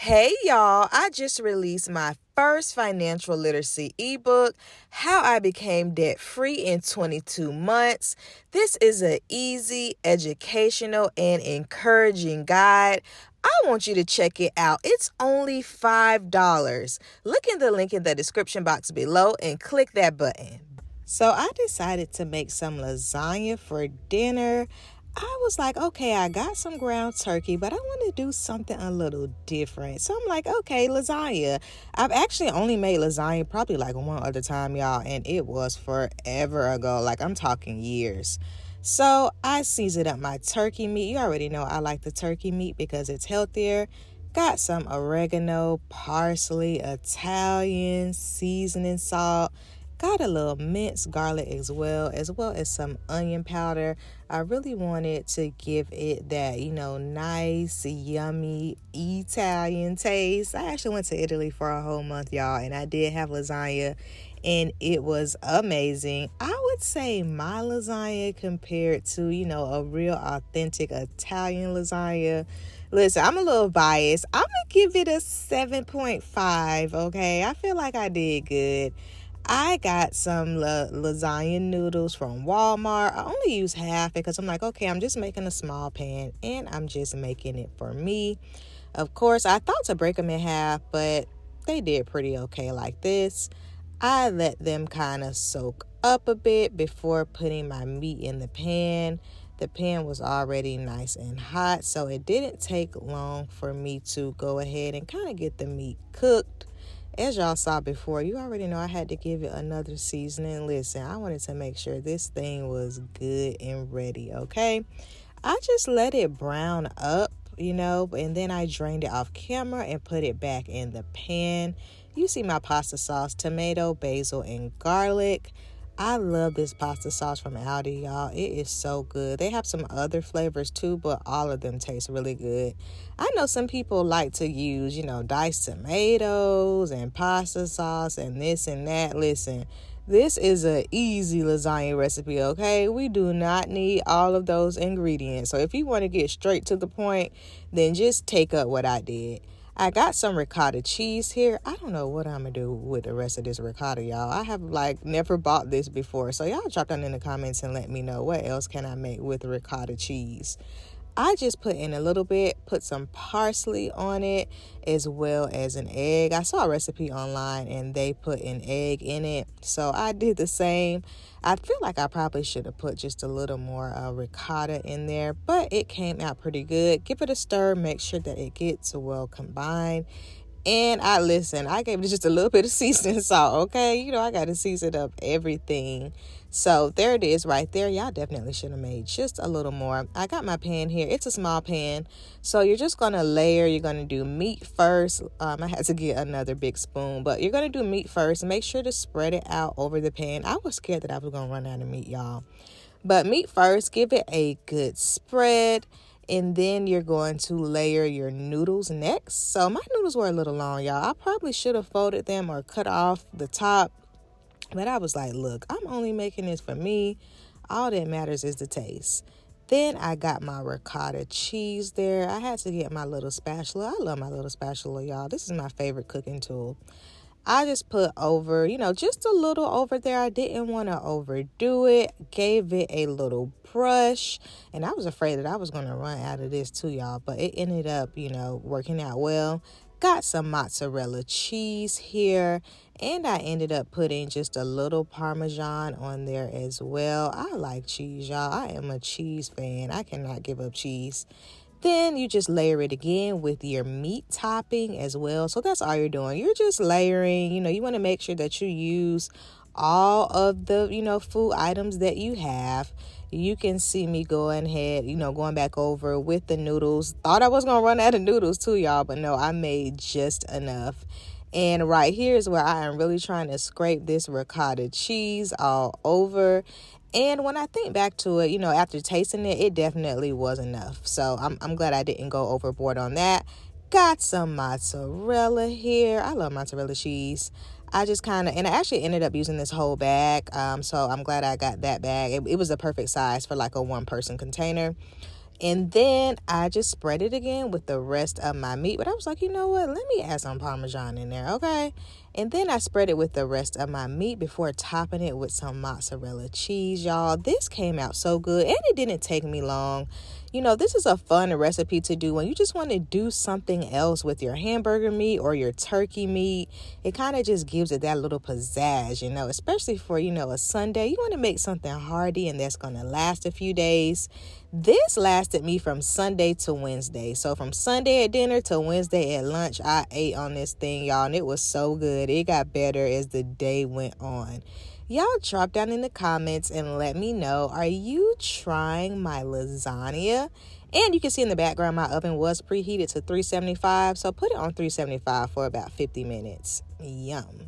Hey y'all, I just released my first financial literacy ebook, How I Became Debt Free in 22 Months. This is an easy, educational, and encouraging guide. I want you to check it out. It's only $5. Look in the link in the description box below and click that button. So I decided to make some lasagna for dinner. I was like, okay, I got some ground turkey, but I want to do something a little different. So I'm like, okay, lasagna. I've actually only made lasagna probably like one other time, y'all, and it was forever ago. Like, I'm talking years. So I seasoned up my turkey meat. You already know I like the turkey meat because it's healthier. Got some oregano, parsley, Italian seasoning salt. Got a little minced garlic as well as some onion powder. I really wanted to give it that, nice, yummy Italian taste. I actually went to Italy for a whole month, y'all, and I did have lasagna, and it was amazing. I would say my lasagna compared to, a real authentic Italian lasagna. Listen, I'm a little biased. I'm going to give it a 7.5, okay? I feel like I did good. I got some lasagna noodles from Walmart. I only use half because I'm like, okay, I'm just making a small pan and I'm just making it for me. Of course, I thought to break them in half, but they did pretty okay like this. I let them kind of soak up a bit before putting my meat in the pan. The pan was already nice and hot, so it didn't take long for me to go ahead and kind of get the meat cooked. As y'all saw before, you already know I had to give it another seasoning. Listen, I wanted to make sure this thing was good and ready, okay? I just let it brown up, and then I drained it off camera and put it back in the pan. You see my pasta sauce, tomato, basil, and garlic. I love this pasta sauce from Aldi, y'all. It is so good. They have some other flavors too, but all of them taste really good. I know some people like to use, diced tomatoes and pasta sauce and this and that. Listen, this is an easy lasagna recipe, okay? We do not need all of those ingredients. So if you want to get straight to the point, then just take up what I did. I got some ricotta cheese here. I don't know what I'm going to do with the rest of this ricotta, y'all. I have, never bought this before. So y'all drop down in the comments and let me know what else can I make with ricotta cheese. I just put in a little bit, put some parsley on it, as well as an egg. I saw a recipe online and they put an egg in it, so I did the same. I feel like I probably should have put just a little more ricotta in there, but it came out pretty good. Give it a stir, make sure that it gets well combined. And I gave it just a little bit of seasoning salt, okay? I got to season up everything. So there it is right there. Y'all definitely should have made just a little more. I got my pan here. It's a small pan. So you're just going to layer. You're going to do meat first. I had to get another big spoon, but you're going to do meat first. Make sure to spread it out over the pan. I was scared that I was going to run out of meat, y'all. But meat first, give it a good spread. And then you're going to layer your noodles next. So my noodles were a little long, y'all. I probably should have folded them or cut off the top. But I was like, look, I'm only making this for me. All that matters is the taste. Then I got my ricotta cheese there. I had to get my little spatula. I love my little spatula, y'all. This is my favorite cooking tool. I just put over, just a little over there. I didn't want to overdo it. Gave it a little brush. And I was afraid that I was going to run out of this too, y'all. But it ended up, working out well. Got some mozzarella cheese here. And I ended up putting just a little Parmesan on there as well. I like cheese, y'all. I am a cheese fan. I cannot give up cheese. Then you just layer it again with your meat topping as well. So that's all you're doing. You're just layering. You want to make sure that you use all of the, food items that you have. You can see me going ahead, going back over with the noodles. Thought I was going to run out of noodles too, y'all. But no, I made just enough. And right here is where I am really trying to scrape this ricotta cheese all over. And when I think back to it, after tasting it, it definitely was enough. So I'm glad I didn't go overboard on that. Got some mozzarella here. I love mozzarella cheese. I just and I actually ended up using this whole bag. So I'm glad I got that bag. It was the perfect size for like a one-person container. And then I just spread it again with the rest of my meat. But I was like, you know what? Let me add some Parmesan in there, okay? And then I spread it with the rest of my meat before topping it with some mozzarella cheese, y'all. This came out so good, and it didn't take me long. You know, this is a fun recipe to do when you just want to do something else with your hamburger meat or your turkey meat. It kind of just gives it that little pizzazz, you know, especially for, a Sunday. You want to make something hearty and that's going to last a few days. This lasted me from Sunday to Wednesday. So from Sunday at dinner to Wednesday at lunch, I ate on this thing, y'all, and it was so good. It got better as the day went on. Y'all drop down in the comments and let me know, are you trying my lasagna? And you can see in the background my oven was preheated to 375, so put it on 375 for about 50 minutes. Yum.